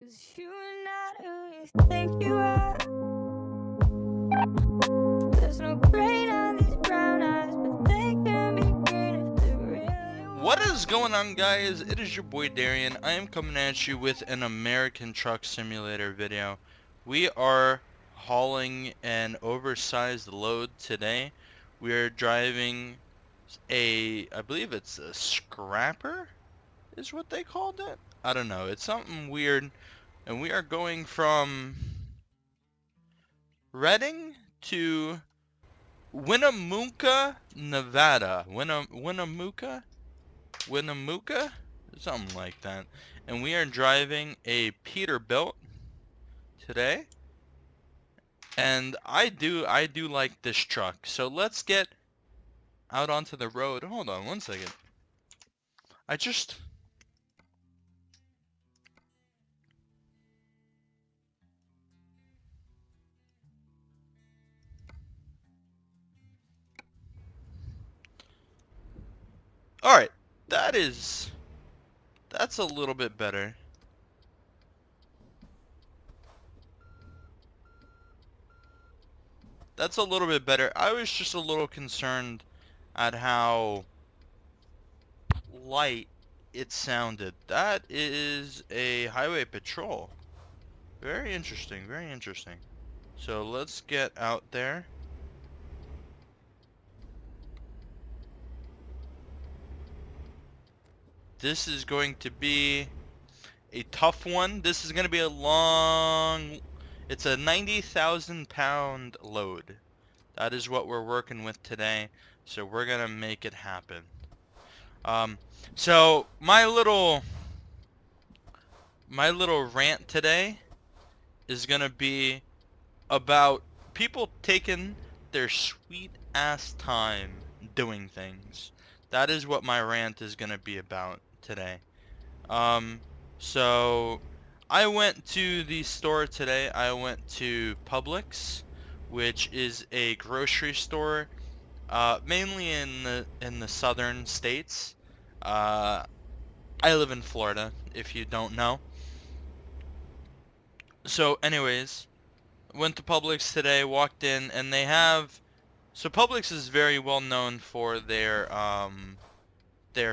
'Cause you're not who you think you are. There's no gray on these brown eyes, but they can be green if they really What want. is going on, guys? It is your boy Darian. I am coming at you with an American Truck Simulator video. We are hauling an oversized load today. We are driving I believe it's a scrapper is what they called it. I don't know. It's something weird. And we are going from Redding to Winnemucca, Nevada. Winnemucca? Something like that. And we are driving a Peterbilt today. And I do like this truck. So let's get out onto the road. Hold on one second. I just... Alright. That's a little bit better. That's a little bit better. I was just a little concerned at how light it sounded. That is a highway patrol. Very interesting, very interesting. So let's get out there. This is going to be a tough one. This is going to be a long... It's a 90,000 pound load. That is what we're working with today. So we're going to make it happen. So my little rant today is going to be about people taking their sweet ass time doing things. That is what my rant is going to be about today. So I went to the store today. I went to Publix, which is a grocery store, mainly in the southern states. I live in Florida, if you don't know. So anyways, went to Publix today, walked in, and they have... So Publix is very well known for their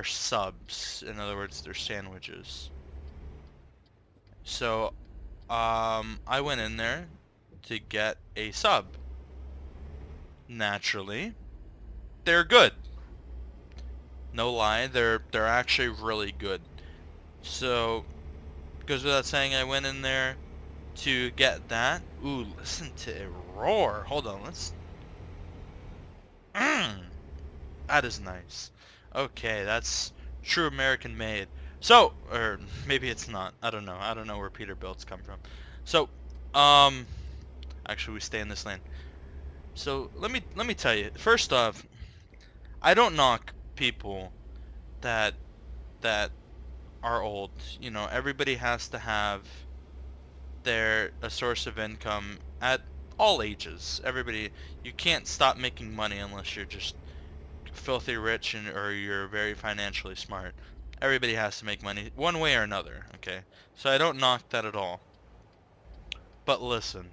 subs. In other words, their sandwiches. So, I went in there to get a sub. Naturally, they're good. No lie, they're actually really good. So, goes without saying, I went in there to get that. Ooh, listen to it roar. Hold on, let's... That is nice. Okay, that's true American made. So, or maybe it's not. I don't know. I don't know where Peterbilts come from. So, actually we stay in this lane. So, let me tell you. First off, I don't knock people that are old. You know, everybody has to have a source of income at all ages. Everybody, you can't stop making money unless you're just filthy rich or you're very financially smart. Everybody has to make money one way or another, okay? So I don't knock that at all. But listen,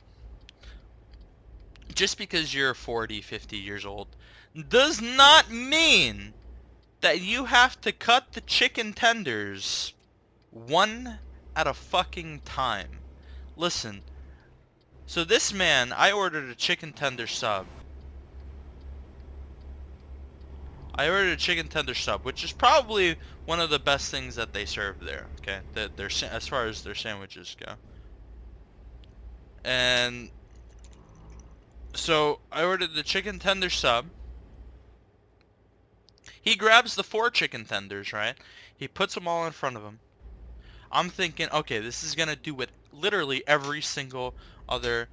just because you're 40, 50 years old does not mean that you have to cut the chicken tenders one at a fucking time. Listen, so this man, I ordered a chicken tender sub. I ordered a chicken tender sub, which is probably one of the best things that they serve there. Okay, as far as their sandwiches go. And so I ordered the chicken tender sub. He grabs the 4 chicken tenders, right? He puts them all in front of him. I'm thinking, okay, this is gonna do what literally every single other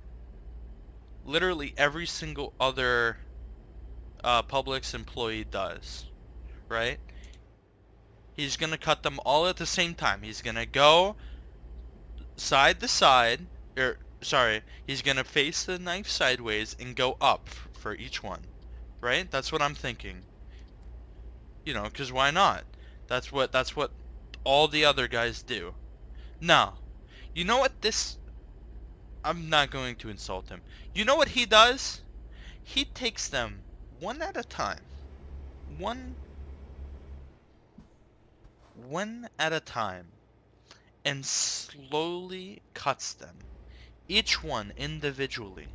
Publix employee does, right? He's gonna cut them all at the same time. He's gonna go side to side, he's gonna face the knife sideways and go up for each one, right? That's what I'm thinking. You know, because why not? That's what all the other guys do. No, You know what this... I'm not going to insult him. You know what he does? He takes them one at a time. One at a time. And slowly cuts them. Each one individually.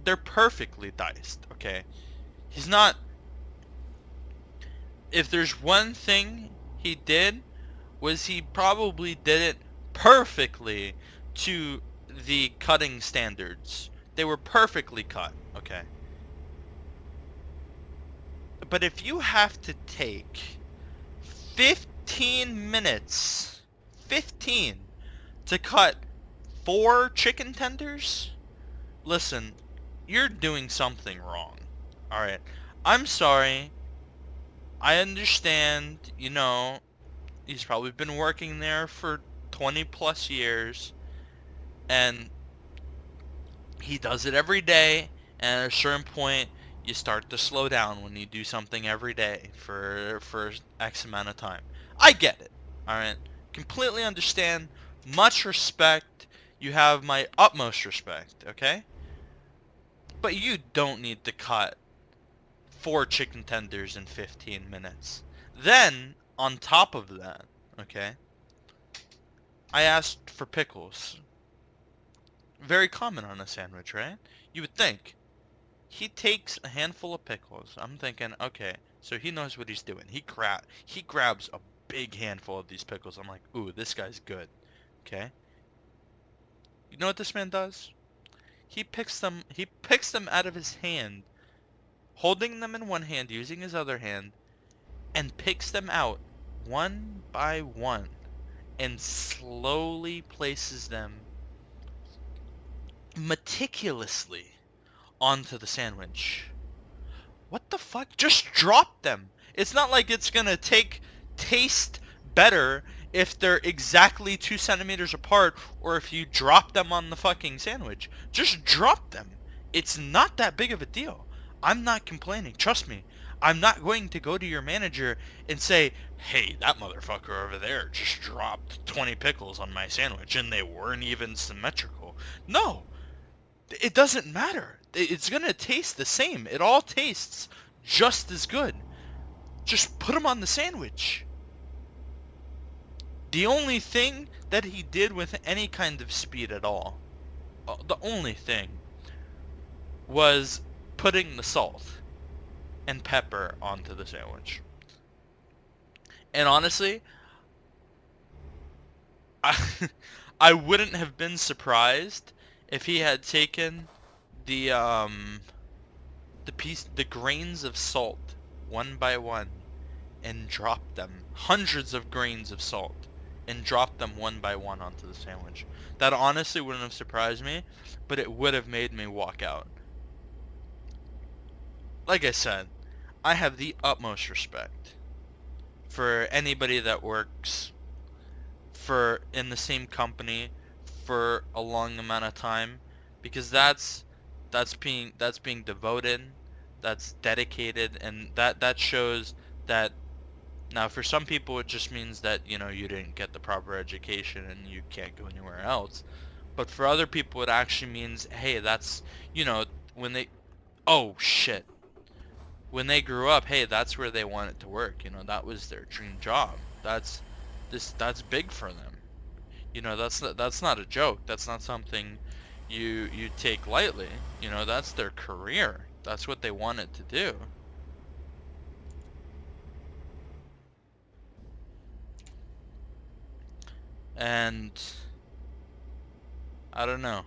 They're perfectly diced, okay? He's not... If there's one thing he did, was he probably did it perfectly to the cutting standards. They were perfectly cut, okay? But if you have to take 15 minutes, 15, to cut 4 chicken tenders, listen, you're doing something wrong. Alright, I'm sorry. I understand, you know, he's probably been working there for 20 plus years, and he does it every day, and at a certain point, you start to slow down when you do something every day for X amount of time. I get it, alright? Completely understand, much respect, you have my utmost respect, okay? But you don't need to cut 4 chicken tenders in 15 minutes. Then, on top of that, okay, I asked for pickles. Very common on a sandwich, right? You would think. He takes a handful of pickles. I'm thinking, okay, so he knows what he's doing. He grabs a big handful of these pickles. I'm like, ooh, this guy's good. Okay? You know what this man does? He picks them out of his hand, holding them in one hand, using his other hand, and picks them out one by one and slowly places them meticulously onto the sandwich. What the fuck? Just drop them. It's not like it's gonna taste better if they're exactly 2 centimeters apart or if you drop them on the fucking sandwich. Just drop them. It's not that big of a deal. I'm not complaining. Trust me. I'm not going to go to your manager and say, hey, that motherfucker over there just dropped 20 pickles on my sandwich and they weren't even symmetrical. No. It doesn't matter. It's gonna taste the same. It all tastes just as good. Just put them on the sandwich. The only thing that he did with any kind of speed at all, the only thing, was putting the salt and pepper onto the sandwich. And honestly, I wouldn't have been surprised if he had taken the grains of salt one by one and dropped them, hundreds of grains of salt, and dropped them one by one onto the sandwich. That honestly wouldn't have surprised me, but it would have made me walk out. Like I said, I have the utmost respect for anybody that works in the same company for a long amount of time, because that's being devoted, that's dedicated, and that shows that. Now for some people it just means that, you know, you didn't get the proper education and you can't go anywhere else, but for other people it actually means, hey, that's, you know, when they, oh shit, when they grew up, hey, that's where they wanted to work, you know, that was their dream job. That's big for them. You know, that's not a joke. That's not something you take lightly. You know, that's their career. That's what they wanted to do. And I don't know.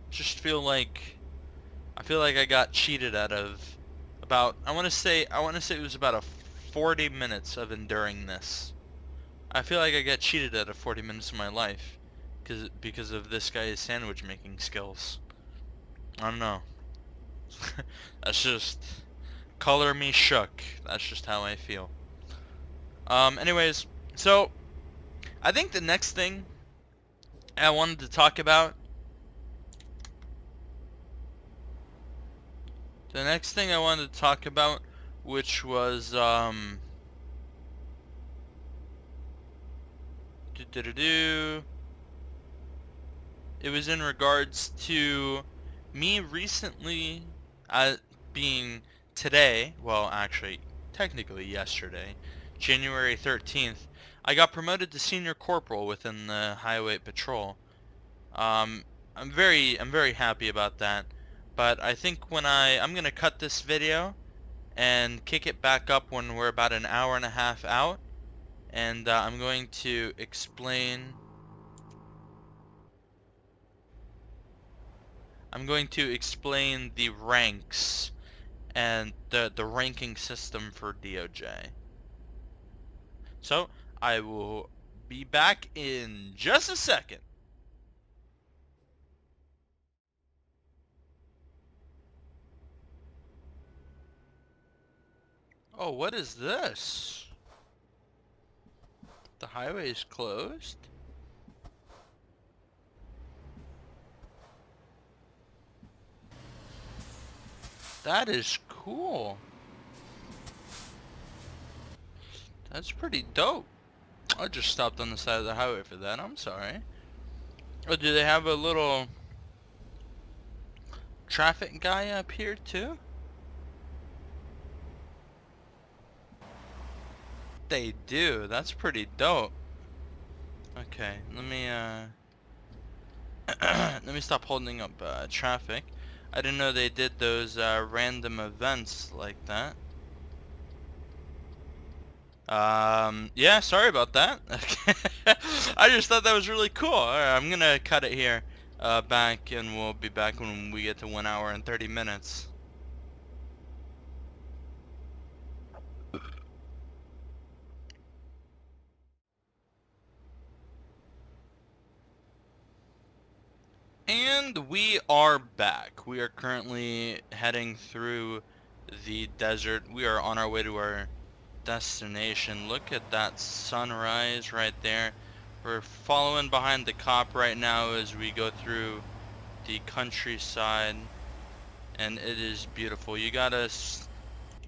Just I feel like I got cheated out of about, I want to say it was about a 40 minutes of enduring this. I feel like I got cheated out of 40 minutes of my life because of this guy's sandwich making skills. I don't know. That's just color me shook. That's just how I feel. Anyways, so I think the next thing I wanted to talk about, which was It was in regards to me recently, being today, well, actually, technically yesterday, January 13th, I got promoted to senior corporal within the highway patrol. Um, I'm very happy about that. But I think when I'm gonna cut this video and kick it back up when we're about an hour and a half out, and I'm going to explain. I'm going to explain the ranks and the ranking system for DOJ. So I will be back in just a second. Oh, what is this? The highway is closed? That is cool. That's pretty dope. I just stopped on the side of the highway for that. I'm sorry. Oh, do they have a little traffic guy up here too? They do. That's pretty dope. Okay, let me let me stop holding up traffic. I didn't know they did those random events like that. Yeah, sorry about that. I just thought that was really cool. Alright, I'm gonna cut it here back, and we'll be back when we get to 1 hour and 30 minutes. And we are back. We are currently heading through the desert. We are on our way to our destination. Look at that sunrise right there. We're following behind the cop right now as we go through the countryside, and it is beautiful. You got a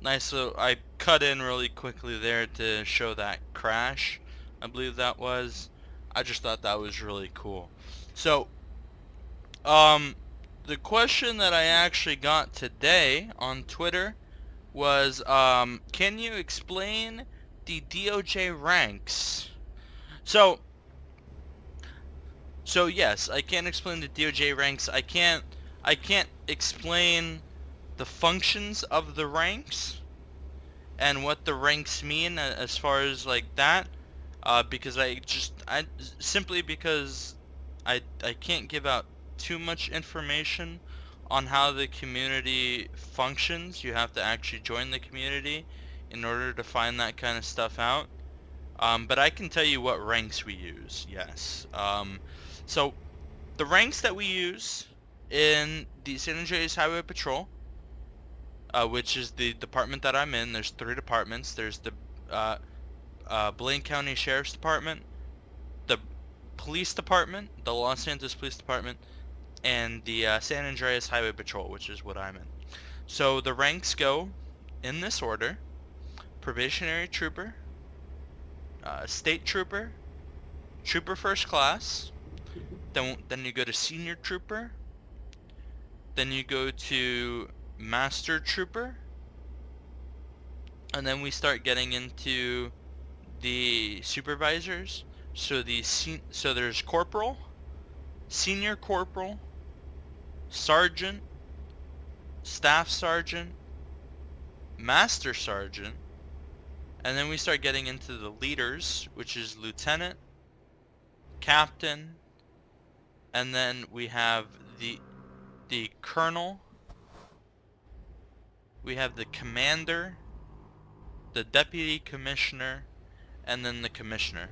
nice little, I cut in really quickly there to show that crash, I believe that was. I just thought that was really cool. So the question that I actually got today on Twitter was, can you explain the DOJ ranks? So yes, I can explain the DOJ ranks. I can't explain the functions of the ranks and what the ranks mean as far as like that, because I simply because I can't give out too much information on how the community functions. You have to actually join the community in order to find that kind of stuff out. But I can tell you what ranks we use, yes. So the ranks that we use in the San Andreas Highway Patrol, which is the department that I'm in, there's 3 departments. There's the Blaine County Sheriff's Department, the Police Department, the Los Santos Police Department, and the San Andreas Highway Patrol, which is what I'm in. So the ranks go in this order: probationary trooper, state trooper, trooper first class, then you go to senior trooper, then you go to master trooper, and then we start getting into the supervisors. So there's corporal, senior corporal, sergeant, staff sergeant, master sergeant, and then we start getting into the leaders, which is lieutenant, captain, and then we have the colonel, we have the commander, the deputy commissioner, and then the commissioner.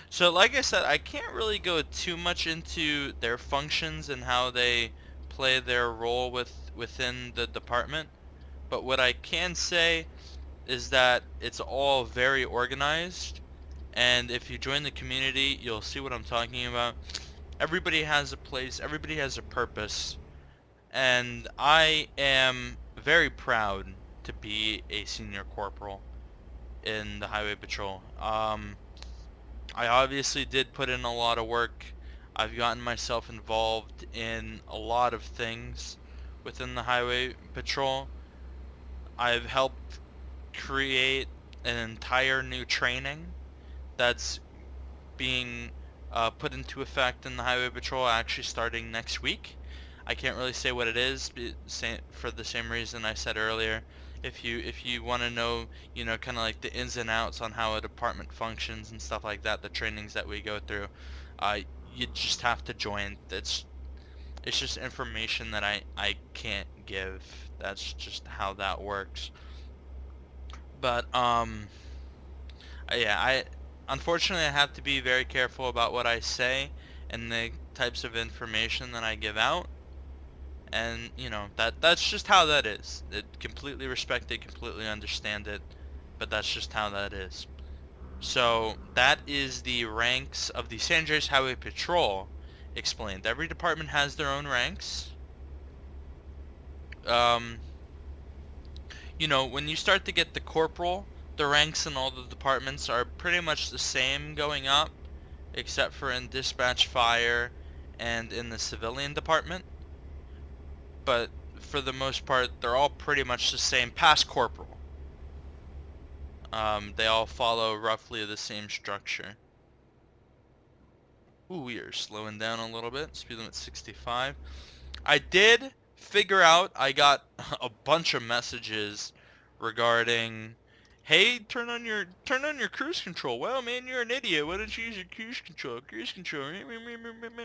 So like I said, I can't really go too much into their functions and how they play their role within the department, but what I can say is that it's all very organized, and if you join the community, you'll see what I'm talking about. Everybody has a place, everybody has a purpose, and I am very proud to be a senior corporal in the Highway Patrol. I obviously did put in a lot of work. I've gotten myself involved in a lot of things within the Highway Patrol. I've helped create an entire new training that's being put into effect in the Highway Patrol actually starting next week. I can't really say what it is for the same reason I said earlier. If you want to know, kind of like the ins and outs on how a department functions and stuff like that, the trainings that we go through, uh, you just have to join. It's just information that I can't give. That's just how that works. But yeah, I unfortunately I have to be very careful about what I say and the types of information that I give out. And that's just how that is. It completely respect it, completely understand it, but that's just how that is. So that is the ranks of the San Andreas Highway Patrol explained. Every department has their own ranks. Um, when you start to get the corporal, the ranks in all the departments are pretty much the same going up, except for in dispatch, fire, and in the civilian department. But for the most part, they're all pretty much the same past corporal. They all follow roughly the same structure. Ooh, we are slowing down a little bit. Speed limit 65. I did figure out, I got a bunch of messages regarding, hey, turn on your cruise control. Well, man, you're an idiot. Why don't you use your cruise control? Cruise control.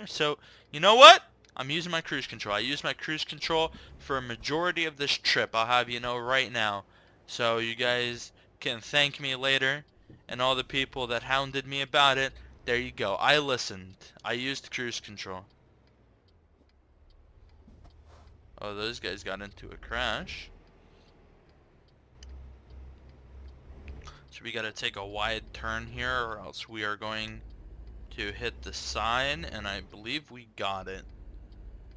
So, you know what? I'm using my cruise control. I use my cruise control for a majority of this trip. I'll have you know right now. So you guys can thank me later, and all the people that hounded me about it. There you go. I listened. I used cruise control. Oh, those guys got into a crash. So we gotta take a wide turn here, or else we are going to hit the sign, and I believe we got it.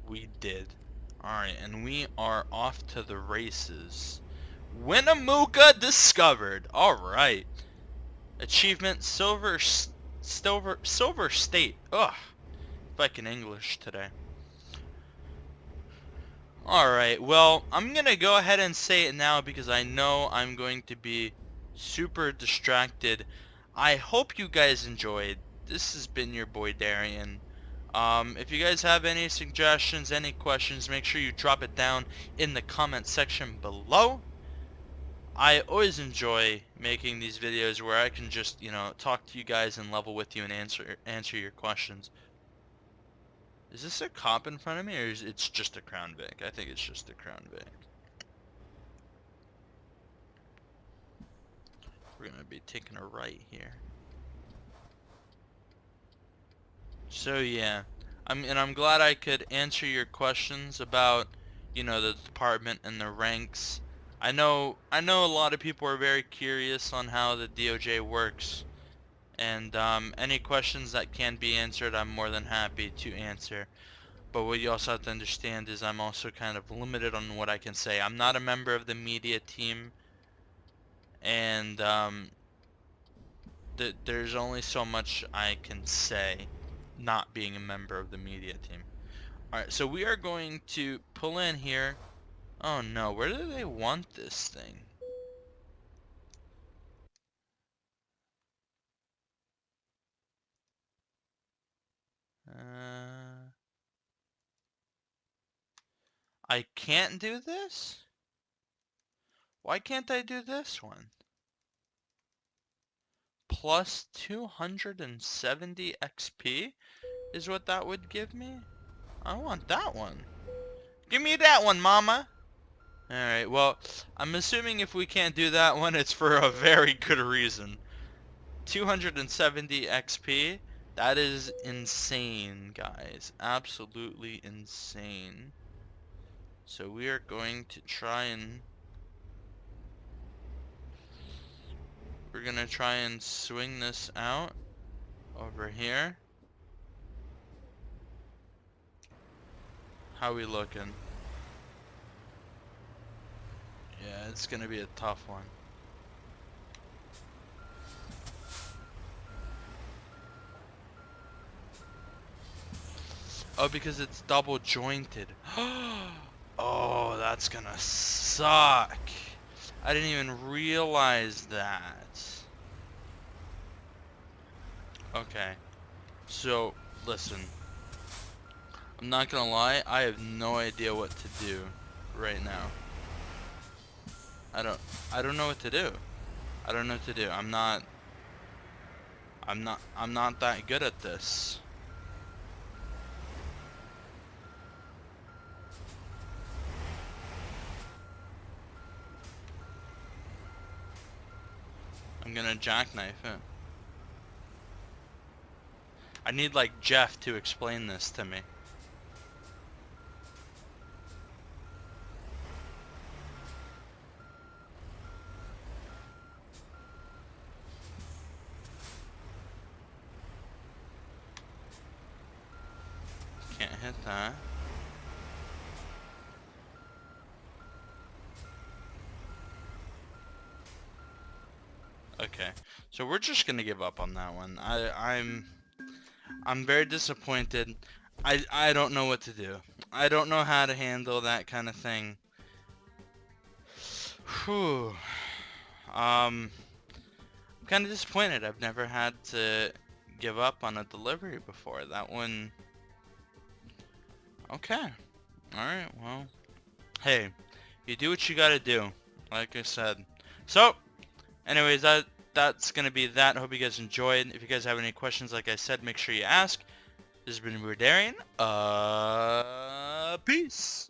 We did. Alright, and we are off to the races. Winnemucca discovered. Alright. Achievement Silver State. Ugh. Fucking English today. Alright, well, I'm gonna go ahead and say it now because I know I'm going to be super distracted. I hope you guys enjoyed. This has been your boy Darian. If you guys have any suggestions, any questions, make sure you drop it down in the comment section below. I always enjoy making these videos where I can just, talk to you guys and level with you and answer your questions. Is this a cop in front of me, or is it just a Crown Vic? I think it's just a Crown Vic. We're gonna be taking a right here. So yeah, I'm glad I could answer your questions about, the department and the ranks. I know a lot of people are very curious on how the DOJ works, and any questions that can be answered, I'm more than happy to answer. But what you also have to understand is I'm also kind of limited on what I can say. I'm not a member of the media team, and there's only so much I can say not being a member of the media team. Alright, so we are going to pull in here. Oh no, where do they want this thing? I can't do this? Why can't I do this one? Plus 270 XP is what that would give me? I want that one. Give me that one, mama! Alright, well, I'm assuming if we can't do that one, it's for a very good reason. 270 XP? That is insane, guys. Absolutely insane. So we are going to try and... We're gonna try and swing this out over here. How we looking? Yeah, it's gonna be a tough one. Oh, because it's double jointed. Oh, that's gonna suck. I didn't even realize that. Okay. So, listen. I'm not gonna lie, I have no idea what to do right now. I don't know what to do. I don't know what to do. I'm not that good at this. I'm gonna jackknife it. I need like Jeff to explain this to me. Can't hit that. Okay, so we're just gonna give up on that one. I'm very disappointed. I don't know what to do. I don't know how to handle that kind of thing. Whew. I'm kind of disappointed. I've never had to give up on a delivery before. That one. Okay. Alright, well. Hey, you do what you gotta do. Like I said. So, anyways, that's gonna be that. Hope you guys enjoyed. If you guys have any questions, like I said, make sure you ask. This has been Weird Darian. Peace.